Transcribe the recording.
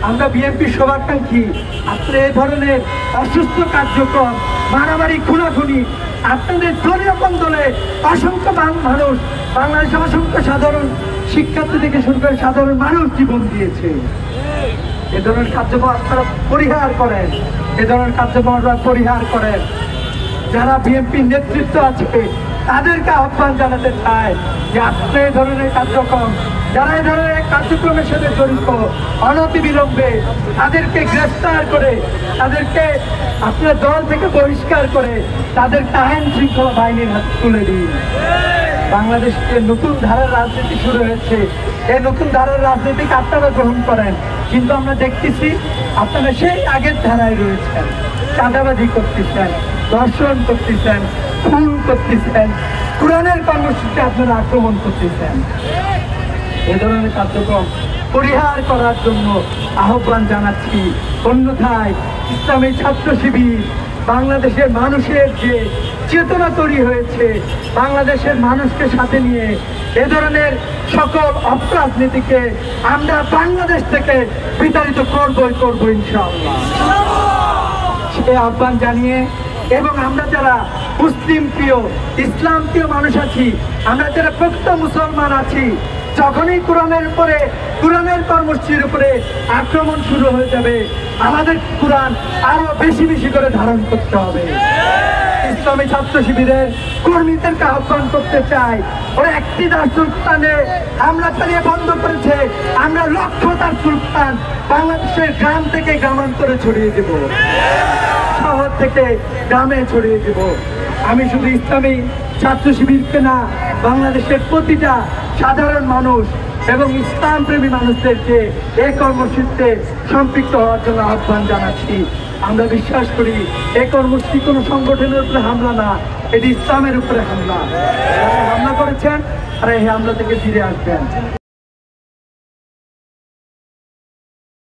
আমরা বিএনপি শুভাকাঙ্ক্ষী। আপনারা এই ধরনের অসুস্থ কার্যক্রম, মারামারি, খুনাখুনি, আপনাদের দলীয় কন্দলে অসংখ্য মানুষ, বাংলাদেশের অসংখ্য সাধারণ শিক্ষার্থী থেকে শুরু করে সাধারণ মানুষ জীবন দিয়েছে। এ ধরনের কার্যক্রম আপনারা পরিহার করেন, এ ধরনের কার্যক্রম আপনারা পরিহার করেন। যারা বিএনপির নেতৃত্ব আছে তাদেরকে আহ্বান জানাতে চায় যে আপনার এই ধরনের কার্যক্রম, যারা এই ধরনের কার্যক্রমের সাথে জড়িত, অনতিবিলম্বে তাদেরকে গ্রেফতার করে, তাদেরকে আপনার দল থেকে বহিষ্কার করে তাদেরকে আইন শৃঙ্খলা বাহিনীর হাতে তুলে দিন। বাংলাদেশে নতুন ধারার রাজনীতি শুরু হয়েছে, এই নতুন ধারার রাজনীতিকে আপনারা গ্রহণ করেন, কিন্তু আমরা দেখতেছি আপনারা সেই আগের ধারায় রয়েছেন। চাঁদাবাজি করতেছেন, দর্শন করতেছেন, খুন করতেছেন, কোরআনের কর্মসূচিতে আপনারা আক্রমণ করতেছেন। এ ধরনের কার্যক্রম পরিহার করার জন্য আহ্বান জানাচ্ছি। অন্যথায় ইসলামী ছাত্র শিবির বাংলাদেশের মানুষের যে চেতনা তৈরি হয়েছে, বাংলাদেশের মানুষকে সাথে নিয়ে এ ধরনের সকল অপরাজনীতিকে আমরা বাংলাদেশ থেকে বিতাড়িত করবো ইনশাআল্লাহ। সে আহ্বান জানিয়ে, এবং আমরা যারা মুসলিম প্রিয়, ইসলাম প্রিয় মানুষ আছি, আমরা যারা প্রকৃত মুসলমান আছি, যখনই কোরআনের উপরে, কোরআনের কর্মসূচির উপরে আক্রমণ শুরু হয়ে যাবে, আমাদের কোরআন আরো বেশি বেশি করে ধারণ করতে হবে। ইসলামী ছাত্র শিবিরের কর্মীদেরকে আহ্বান করতে চাই, ওরা একটি সুলতানে হামলা চালিয়ে বন্ধ করেছে, আমরা লক্ষ্য তার সুলতান বাংলাদেশের গ্রাম থেকে গ্রামান্তরে ছড়িয়ে দেব, শহর থেকে গ্রামে ছড়িয়ে দেব। আমি শুধু ইসলামী ছাত্র শিবিরকে না, বাংলাদেশের প্রতিটা সাধারণ মানুষ এবং ইসলাম প্রেমী মানুষদেরকে এই কর্মসূচিতে সম্পৃক্ত হওয়ার জন্য আহ্বান জানাচ্ছি। আমরা বিশ্বাস করি এই কর্মসূচি কোনো সংগঠনের উপরে হামলা না, এটি ইসলামের উপরে হামলা। যারা হামলা করেছেন তারা এই হামলা থেকে ফিরে আসবেন।